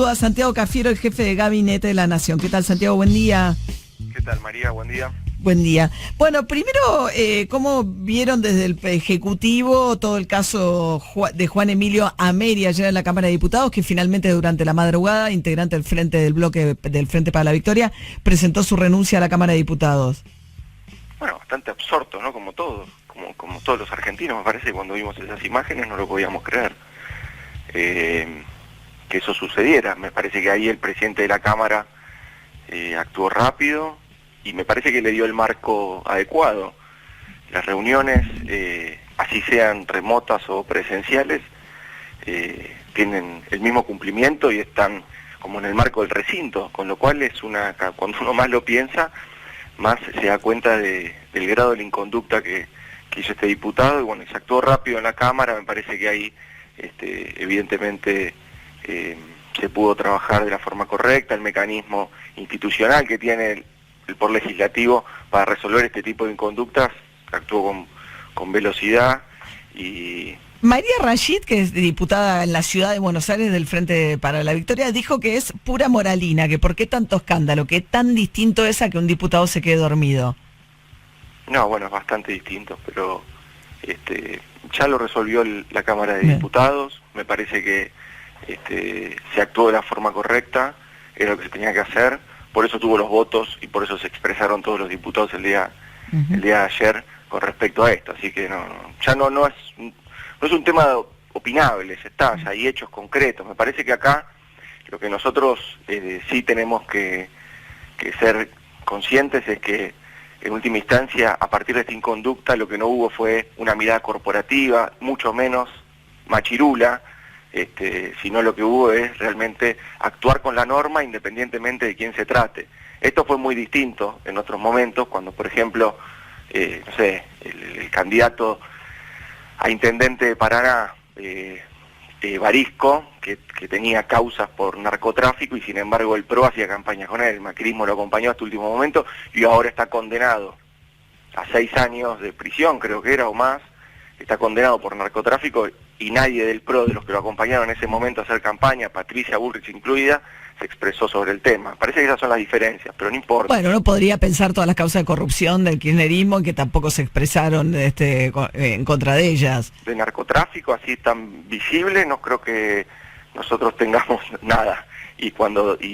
saluda Santiago Cafiero, el jefe de gabinete de la Nación. ¿Qué tal, Santiago? Buen día. ¿Qué tal, María? Buen día. Buen día. Bueno, primero, ¿cómo vieron desde el Ejecutivo todo el caso de Juan Emilio Ameri ayer en la Cámara de Diputados, que finalmente durante la madrugada, integrante del Frente del Bloque del Frente para la Victoria, presentó su renuncia a la Cámara de Diputados? Bueno, bastante absorto, ¿no? Como todos, como todos los argentinos, me parece que cuando vimos esas imágenes no lo podíamos creer. Que eso sucediera. Me parece que ahí el presidente de la Cámara actuó rápido y me parece que le dio el marco adecuado. Las reuniones, así sean remotas o presenciales, tienen el mismo cumplimiento y están como en el marco del recinto, con lo cual cuando uno más lo piensa, más se da cuenta del grado de la inconducta que hizo este diputado, y bueno, se actuó rápido en la Cámara. Me parece que ahí evidentemente se pudo trabajar de la forma correcta. El mecanismo institucional que tiene el Poder Legislativo para resolver este tipo de inconductas actuó con velocidad. Y María Rashid, que es diputada en la ciudad de Buenos Aires del Frente para la Victoria, dijo que es pura moralina, que por qué tanto escándalo, que tan distinto es a que un diputado se quede dormido. No, bueno, es bastante distinto, pero ya lo resolvió la Cámara de Diputados. Me parece que se actuó de la forma correcta, era lo que se tenía que hacer, por eso tuvo los votos y por eso se expresaron todos los diputados el día de ayer con respecto a esto. Así que no es un tema opinable, ya hay hechos concretos. Me parece que acá lo que nosotros sí tenemos que ser conscientes es que en última instancia, a partir de esta inconducta, lo que no hubo fue una mirada corporativa, mucho menos machirula, sino lo que hubo es realmente actuar con la norma independientemente de quién se trate. Esto fue muy distinto en otros momentos, cuando por ejemplo, el candidato a intendente de Paraná, Barisco, que tenía causas por narcotráfico y sin embargo el PRO hacía campaña con él, el macrismo lo acompañó hasta el último momento y ahora está condenado a 6 años de prisión, creo que era, o más, está condenado por narcotráfico y nadie del PRO, de los que lo acompañaron en ese momento a hacer campaña, Patricia Bullrich incluida, se expresó sobre el tema. Parece que esas son las diferencias, pero no importa. Bueno, uno podría pensar todas las causas de corrupción del kirchnerismo que tampoco se expresaron en contra de ellas. De narcotráfico, así tan visible, no creo que nosotros tengamos nada. Y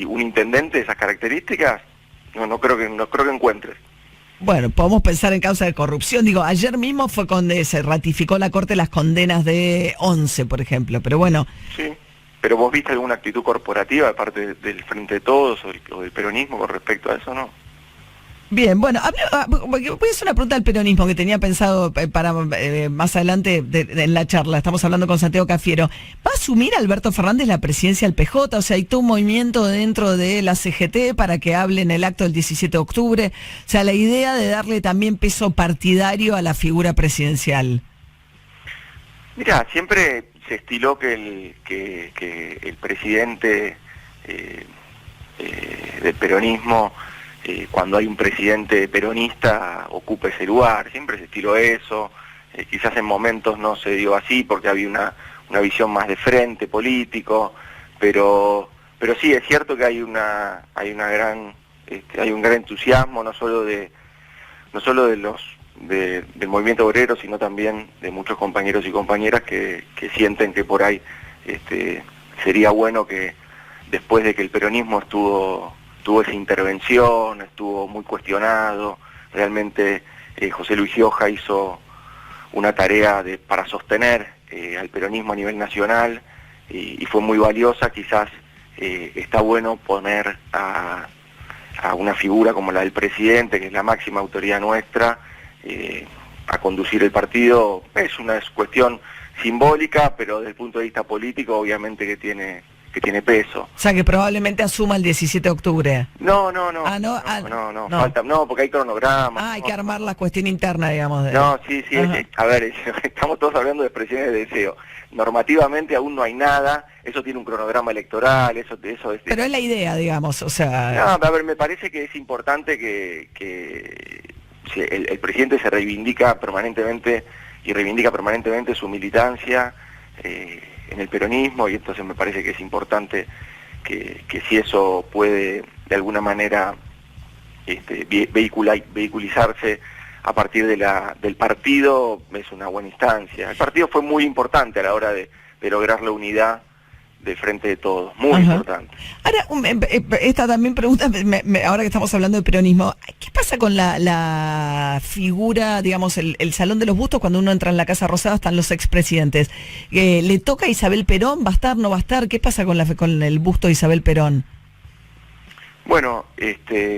un intendente de esas características, no creo que encuentres. Bueno, podemos pensar en causa de corrupción. Digo, ayer mismo fue cuando se ratificó la Corte las condenas de 11, por ejemplo, pero bueno. Sí, pero ¿vos viste alguna actitud corporativa de parte del Frente de Todos o del peronismo con respecto a eso, no? Bien, bueno, voy a hacer una pregunta al peronismo que tenía pensado para más adelante en la charla. Estamos hablando con Santiago Cafiero. ¿Va a asumir Alberto Fernández la presidencia del PJ? O sea, hay todo un movimiento dentro de la CGT para que hable en el acto del 17 de octubre. O sea, la idea de darle también peso partidario a la figura presidencial. Mirá, siempre se estiló que el presidente del peronismo, cuando hay un presidente peronista, ocupe ese lugar. Siempre se estiló eso. Quizás en momentos no se dio así porque había una visión más de frente político, pero sí es cierto que hay un gran entusiasmo, no solo del movimiento obrero, sino también de muchos compañeros y compañeras que sienten que por ahí sería bueno que después de que el peronismo tuvo esa intervención, estuvo muy cuestionado, realmente José Luis Gioja hizo una tarea para sostener al peronismo a nivel nacional y fue muy valiosa. Quizás está bueno poner a una figura como la del presidente, que es la máxima autoridad nuestra, a conducir el partido. Es una cuestión simbólica, pero desde el punto de vista político obviamente que tiene peso. O sea, que probablemente asuma el 17 de octubre. No, falta, porque hay cronogramas. Hay que armar la cuestión interna, digamos. Sí, a ver, estamos todos hablando de expresiones de deseo. Normativamente aún no hay nada, eso tiene un cronograma electoral, eso es... Pero es la idea, digamos, o sea... No, a ver, me parece que es importante que el presidente se reivindica permanentemente su militancia en el peronismo, y entonces me parece que es importante que si eso puede de alguna manera vehiculizarse a partir del partido, es una buena instancia. El partido fue muy importante a la hora de lograr la unidad de frente de todos, muy importante. Ahora, esta también pregunta, ahora que estamos hablando de peronismo, ¿qué pasa con la figura, digamos, el Salón de los Bustos? Cuando uno entra en la Casa Rosada están los expresidentes. ¿Le toca a Isabel Perón? ¿Va a estar, no va a estar? ¿Qué pasa con el busto de Isabel Perón? Bueno,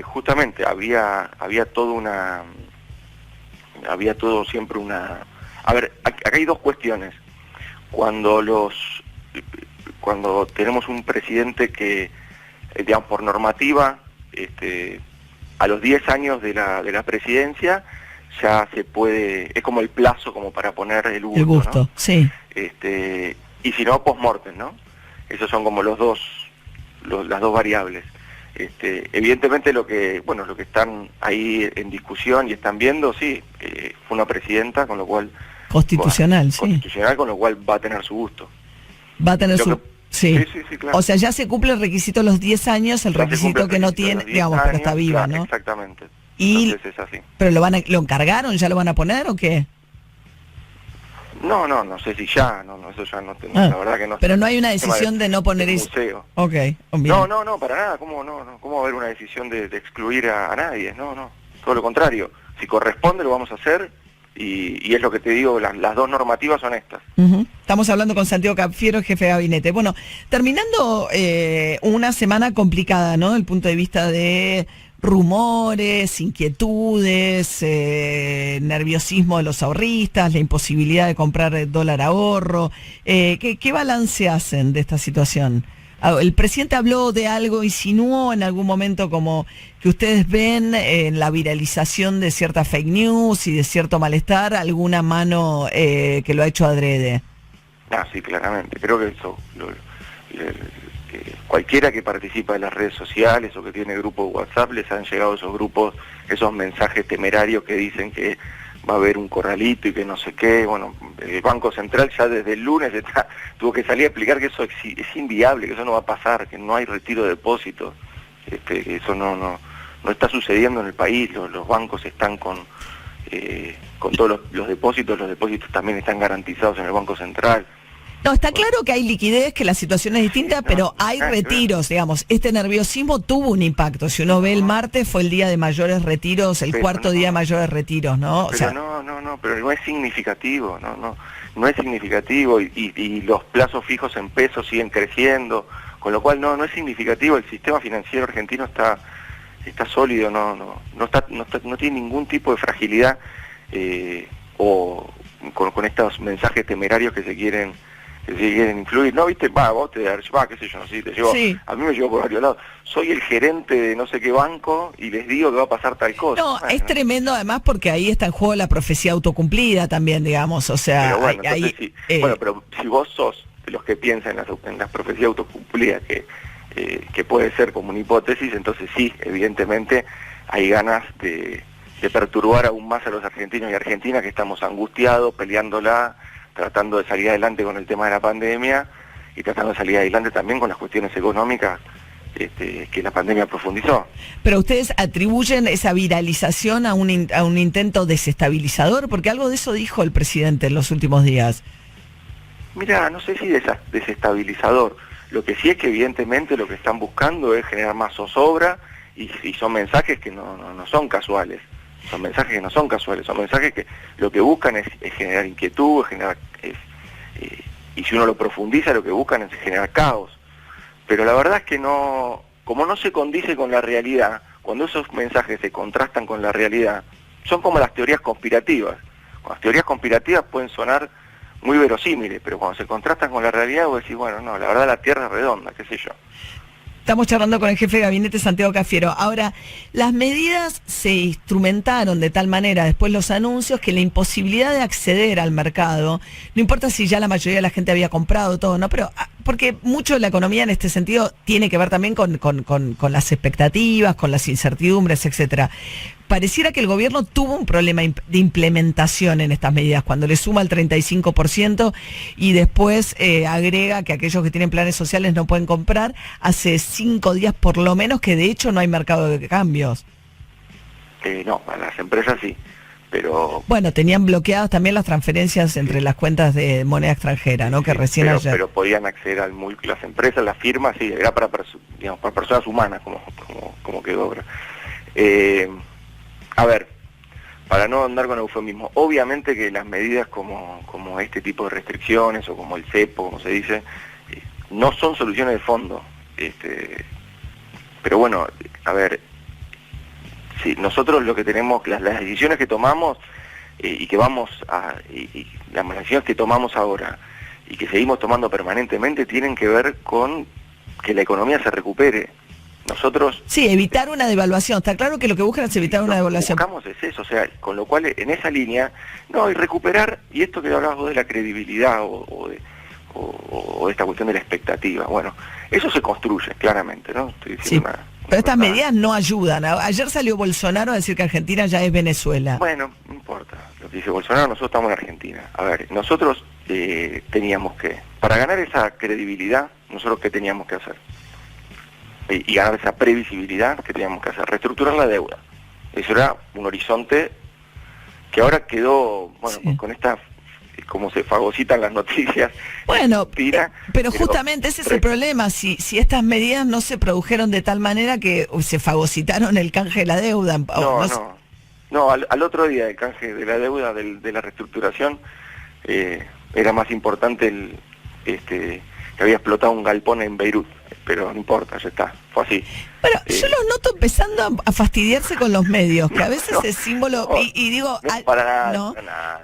justamente había todo siempre una... A ver, acá hay dos cuestiones. Cuando tenemos un presidente que, digamos, por normativa, a los 10 años de la presidencia, ya se puede, es como el plazo como para poner el busto. El busto, ¿no? Sí. Y si no, post-mortem, ¿no? Esos son como las dos variables. Evidentemente lo que están ahí en discusión y están viendo, sí, fue una presidenta, con lo cual... Constitucional, sí. Constitucional, con lo cual va a tener su gusto. Va a tener Sí. Sí, claro. O sea, ya se cumple el requisito de los 10 años, el requisito que no tiene, digamos, pero está viva, claro, ¿no? Exactamente. Y, entonces es así. ¿Pero lo encargaron? ¿Ya lo van a poner o qué? No sé si ya, eso ya no tengo, la verdad que no sé. Pero no hay una decisión de no poner eso. Ok, bien. No, para nada, ¿cómo va a haber una decisión de excluir a nadie? No, todo lo contrario. Si corresponde lo vamos a hacer y es lo que te digo, las dos normativas son estas. Estamos hablando con Santiago Cafiero, jefe de gabinete. Bueno, terminando una semana complicada, ¿no? Desde el punto de vista de rumores, inquietudes, nerviosismo de los ahorristas, la imposibilidad de comprar dólar ahorro. ¿Qué balance hacen de esta situación? El presidente habló de algo, insinuó en algún momento como que ustedes ven en la viralización de cierta fake news y de cierto malestar, alguna mano que lo ha hecho adrede. Sí, claramente. Creo que eso, cualquiera que participa de las redes sociales o que tiene grupos de WhatsApp, les han llegado esos grupos, esos mensajes temerarios que dicen que va a haber un corralito y que no sé qué. Bueno, el Banco Central ya desde el lunes tuvo que salir a explicar que eso es inviable, que eso no va a pasar, que no hay retiro de depósitos, que eso no está sucediendo en el país. Los bancos están con todos los depósitos también están garantizados en el Banco Central. No, está claro que hay liquidez, que la situación es distinta, pero hay retiros, digamos. Este nerviosismo tuvo un impacto. Si uno ve el martes, fue el día de mayores retiros, el cuarto día de mayores retiros, ¿no? Pero pero no es significativo, no es significativo y los plazos fijos en pesos siguen creciendo, con lo cual no es significativo. El sistema financiero argentino está sólido, no tiene ningún tipo de fragilidad o con estos mensajes temerarios que se quieren influir. No, viste, vos qué sé yo, no sé si te llevo, sí. A mí me llevó por varios lados. Soy el gerente de no sé qué banco y les digo que va a pasar tal cosa. No, es tremendo además porque ahí está en juego la profecía autocumplida también, digamos, o sea... Pero bueno, pero si vos sos de los que piensan en las profecías autocumplidas, que puede ser como una hipótesis, entonces sí, evidentemente hay ganas de perturbar aún más a los argentinos y argentinas que estamos angustiados, peleándola, tratando de salir adelante con el tema de la pandemia y tratando de salir adelante también con las cuestiones económicas que la pandemia profundizó. Pero ustedes atribuyen esa viralización a un intento desestabilizador, porque algo de eso dijo el presidente en los últimos días. Mira, no sé si desestabilizador. Lo que sí es que evidentemente lo que están buscando es generar más zozobra y son mensajes que no son casuales. Son mensajes que no son casuales, son mensajes que lo que buscan es generar inquietud, y si uno lo profundiza lo que buscan es generar caos. Pero la verdad es que como no se condice con la realidad, cuando esos mensajes se contrastan con la realidad, son como las teorías conspirativas. Las teorías conspirativas pueden sonar muy verosímiles, pero cuando se contrastan con la realidad vos decís, bueno, no, la verdad la Tierra es redonda, qué sé yo. Estamos charlando con el jefe de gabinete, Santiago Cafiero. Ahora, las medidas se instrumentaron de tal manera, después los anuncios, que la imposibilidad de acceder al mercado, no importa si ya la mayoría de la gente había comprado todo, ¿no? Pero porque mucho de la economía en este sentido tiene que ver también con las expectativas, con las incertidumbres, etcétera. Pareciera que el gobierno tuvo un problema de implementación en estas medidas, cuando le suma el 35% y después agrega que aquellos que tienen planes sociales no pueden comprar, hace 5 días por lo menos que de hecho no hay mercado de cambios. No, para las empresas sí, pero... Bueno, tenían bloqueadas también las transferencias entre las cuentas de moneda extranjera, ¿no? Que sí, recién ayer... Pero podían acceder al MULC las empresas, las firmas, sí, era para, digamos, para personas humanas, como quedó ahora. A ver, para no andar con eufemismo, obviamente que las medidas como este tipo de restricciones o como el cepo, como se dice, no son soluciones de fondo. Pero bueno, a ver, sí, nosotros lo que tenemos, las decisiones que tomamos y que vamos a, y las decisiones que tomamos ahora y que seguimos tomando permanentemente tienen que ver con que la economía se recupere. Nosotros... Sí, evitar una devaluación. Está claro que lo que buscan es evitar una devaluación. Lo que buscamos es eso, o sea, con lo cual en esa línea, no, y recuperar, y esto que hablabas vos de la credibilidad o de esta cuestión de la expectativa, bueno, eso se construye, claramente, ¿no? Estoy diciendo sí, pero estas medidas no ayudan. Ayer salió Bolsonaro a decir que Argentina ya es Venezuela. Bueno, no importa. Lo que dice Bolsonaro, nosotros estamos en Argentina. A ver, nosotros teníamos que, para ganar esa credibilidad, nosotros ¿qué teníamos que hacer? Y ganar esa previsibilidad que teníamos que hacer, reestructurar la deuda. Eso era un horizonte que ahora quedó, bueno, sí, con esta, como se fagocitan las noticias. Bueno, pero justamente ese es el problema, si estas medidas no se produjeron de tal manera que se fagocitaron el canje de la deuda. No, al otro día del canje de la deuda, de la reestructuración, era más importante que había explotado un galpón en Beirut. Pero no importa, ya está, fue así. Bueno, yo los noto empezando a fastidiarse con los medios, que a veces es símbolo, y digo,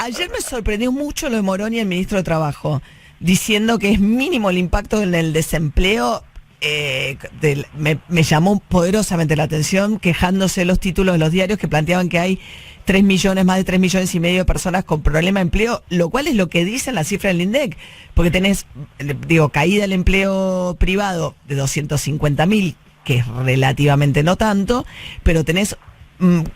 ayer me sorprendió mucho lo de Moroni, el ministro de Trabajo, diciendo que es mínimo el impacto en el desempleo. Me llamó poderosamente la atención, quejándose de los títulos de los diarios que planteaban que hay 3 millones, más de 3 millones y medio de personas con problema de empleo, lo cual es lo que dicen las cifras del INDEC, porque tenés, caída del empleo privado de 250.000, que es relativamente no tanto, pero tenés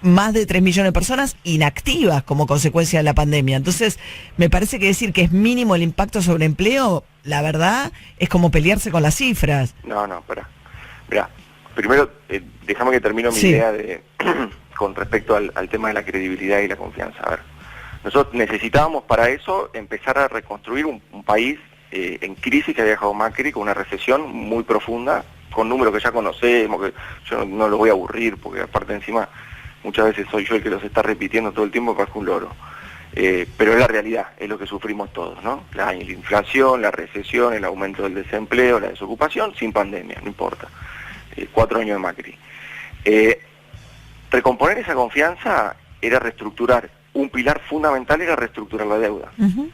más de 3 millones de personas inactivas como consecuencia de la pandemia. Entonces, me parece que decir que es mínimo el impacto sobre empleo, la verdad, es como pelearse con las cifras. No, espera. Mirá, primero, déjame que termino mi idea con respecto al tema de la credibilidad y la confianza. A ver, nosotros necesitábamos para eso empezar a reconstruir un país en crisis que había dejado Macri, con una recesión muy profunda, con números que ya conocemos, que yo no los voy a aburrir, porque aparte encima muchas veces soy yo el que los está repitiendo todo el tiempo, parezco un loro. Pero es la realidad, es lo que sufrimos todos, ¿no? La inflación, la recesión, el aumento del desempleo, la desocupación, sin pandemia, no importa. 4 años de Macri. Recomponer esa confianza era reestructurar, un pilar fundamental era reestructurar la deuda. Uh-huh.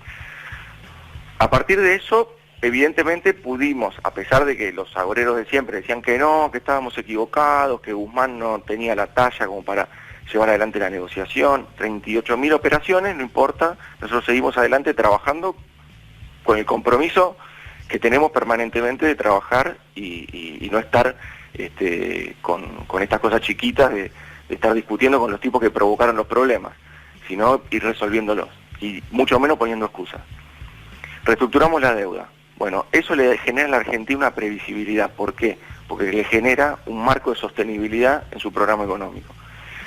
A partir de eso, evidentemente pudimos, a pesar de que los agoreros de siempre decían que no, que estábamos equivocados, que Guzmán no tenía la talla como para llevar adelante la negociación, 38.000 operaciones, no importa, nosotros seguimos adelante trabajando con el compromiso que tenemos permanentemente de trabajar y no estar con estas cosas chiquitas de estar discutiendo con los tipos que provocaron los problemas, sino ir resolviéndolos, y mucho menos poniendo excusas. Reestructuramos la deuda. Bueno, eso le genera a la Argentina una previsibilidad. ¿Por qué? Porque le genera un marco de sostenibilidad en su programa económico.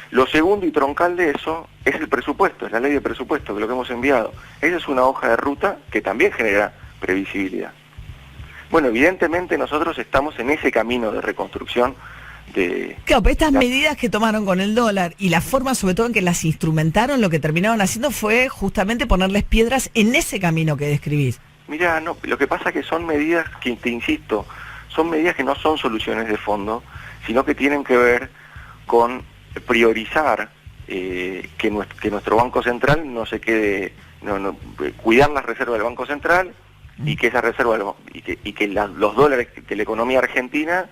Lo segundo y troncal de eso es el presupuesto, es la ley de presupuesto, que es lo que hemos enviado. Esa es una hoja de ruta que también genera previsibilidad. Bueno, evidentemente nosotros estamos en ese camino de reconstrucción. Claro, pero estas medidas que tomaron con el dólar y la forma sobre todo en que las instrumentaron, lo que terminaron haciendo fue justamente ponerles piedras en ese camino que describís. Mirá, no, lo que pasa es que son medidas que, te insisto, son medidas que no son soluciones de fondo, sino que tienen que ver con priorizar que nuestro Banco Central no se quede, cuidar las reservas del Banco Central y que esa reserva y que los dólares de la economía argentina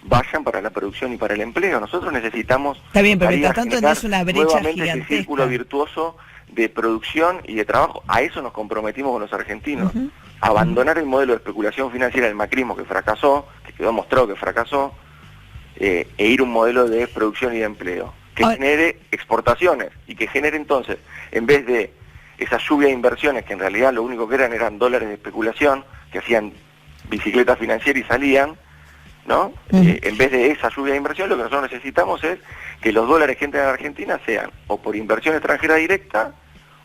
vayan para la producción y para el empleo. Nosotros necesitamos... Está bien, pero mientras tanto es una brecha gigantesca. Ese círculo virtuoso de producción y de trabajo. A eso nos comprometimos con los argentinos. Uh-huh. abandonar el modelo de especulación financiera del macrismo que fracasó, que quedó mostrado que fracasó, e ir a un modelo de producción y de empleo, que genere exportaciones y que genere entonces, en vez de esa lluvia de inversiones que en realidad lo único que eran dólares de especulación, que hacían bicicletas financieras y salían, ¿no? En vez de esa lluvia de inversión, lo que nosotros necesitamos es que los dólares que entren a Argentina sean o por inversión extranjera directa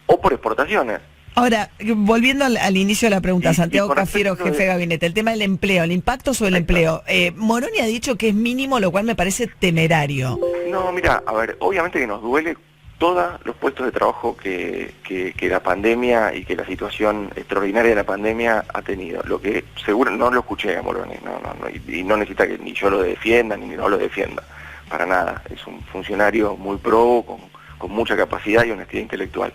o por exportaciones. Ahora, volviendo al inicio de la pregunta, Santiago Cafiero, jefe de gabinete, el tema del empleo, el impacto sobre el empleo. Moroni ha dicho que es mínimo, lo cual me parece temerario. No, mira, a ver, obviamente que nos duele todos los puestos de trabajo que la pandemia y que la situación extraordinaria de la pandemia ha tenido. Lo que seguro no lo escuché a Moroni, y no necesita que ni yo lo defienda ni no lo defienda, para nada. Es un funcionario muy pro, con mucha capacidad y honestidad intelectual.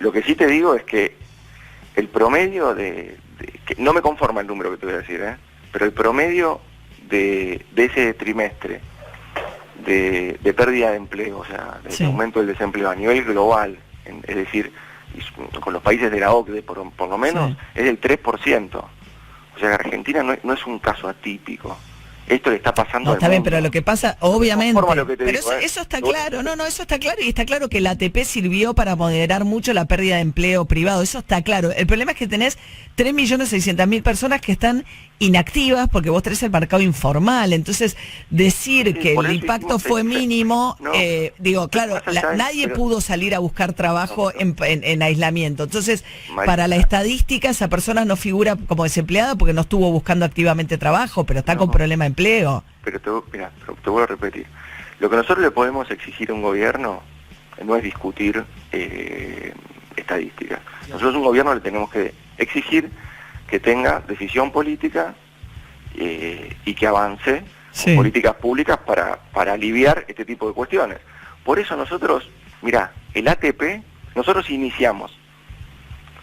Lo que sí te digo es que el promedio que no me conforma el número que te voy a decir, pero el promedio de ese trimestre de pérdida de empleo, o sea, de aumento del desempleo a nivel global, es decir, con los países de la OCDE por lo menos, es del 3%. O sea, que Argentina no es un caso atípico. Esto le está pasando No, está al bien, mundo. pero lo que pasa, obviamente, pero digo, eso está claro, eso está claro, y está claro que la ATP sirvió para moderar mucho la pérdida de empleo privado, eso está claro. El problema es que tenés 3.600.000 personas que están inactivas porque vos tenés el mercado informal, entonces decir que el impacto fue mínimo, claro, nadie pudo salir a buscar trabajo en aislamiento, entonces para la estadística esa persona no figura como desempleada porque no estuvo buscando activamente trabajo, pero está con problema de empleo. Pero te vuelvo a repetir, lo que nosotros le podemos exigir a un gobierno no es discutir estadísticas. Nosotros a un gobierno le tenemos que exigir que tenga decisión política y que avance con políticas públicas para aliviar este tipo de cuestiones. Por eso nosotros, mirá, el ATP, nosotros iniciamos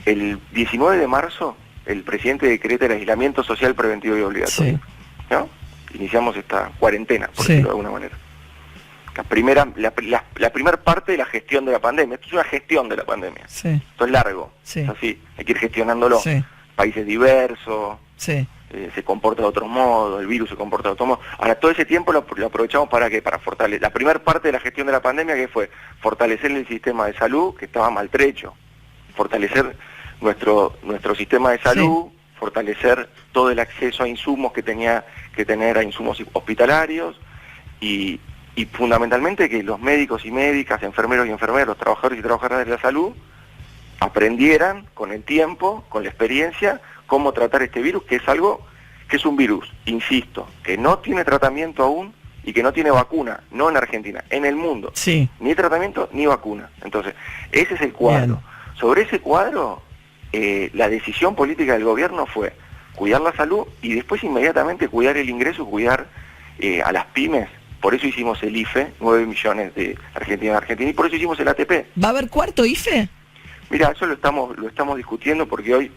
el 19 de marzo, el presidente decreta el aislamiento social preventivo y obligatorio, ¿no? Iniciamos esta cuarentena, por decirlo de alguna manera. La primera parte de la gestión de la pandemia. Esto es una gestión de la pandemia. Esto es largo. Es así, hay que ir gestionándolo. Países diversos, se comporta de otro modo, el virus se comporta de otro modo. Ahora, todo ese tiempo lo aprovechamos para ¿qué? Para fortalecer. La primera parte de la gestión de la pandemia, que fue fortalecer el sistema de salud, que estaba maltrecho. Fortalecer nuestro sistema de salud, fortalecer todo el acceso a insumos que tenía que tener, a insumos hospitalarios, y fundamentalmente que los médicos y médicas, enfermeros y enfermeros, trabajadores y trabajadoras de la salud, aprendieran con el tiempo, con la experiencia, cómo tratar este virus, que es un virus, insisto, que no tiene tratamiento aún y que no tiene vacuna, no en Argentina, en el mundo. Ni tratamiento ni vacuna. Entonces, ese es el cuadro. Sobre ese cuadro, la decisión política del gobierno fue cuidar la salud y después inmediatamente cuidar el ingreso, cuidar a las pymes. Por eso hicimos el IFE, 9 millones de argentinos, y por eso hicimos el ATP. ¿Va a haber cuarto IFE? Mira, eso lo estamos discutiendo porque hoy,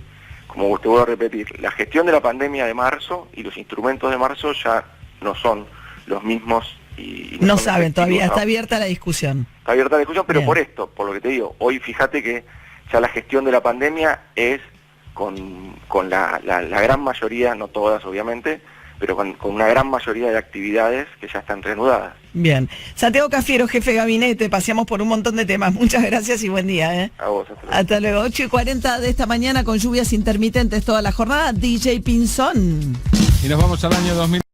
como te voy a repetir, la gestión de la pandemia de marzo y los instrumentos de marzo ya no son los mismos. Y no saben todavía, está abierta la discusión. Está abierta la discusión, pero por lo que te digo, hoy fíjate que ya la gestión de la pandemia es con la gran mayoría, no todas obviamente, pero con una gran mayoría de actividades que ya están reanudadas. Bien. Santiago Cafiero, jefe de gabinete, paseamos por un montón de temas. Muchas gracias y buen día. A vos, hasta luego. 8:40 de esta mañana con lluvias intermitentes toda la jornada. DJ Pinzón. Y nos vamos al año 2000.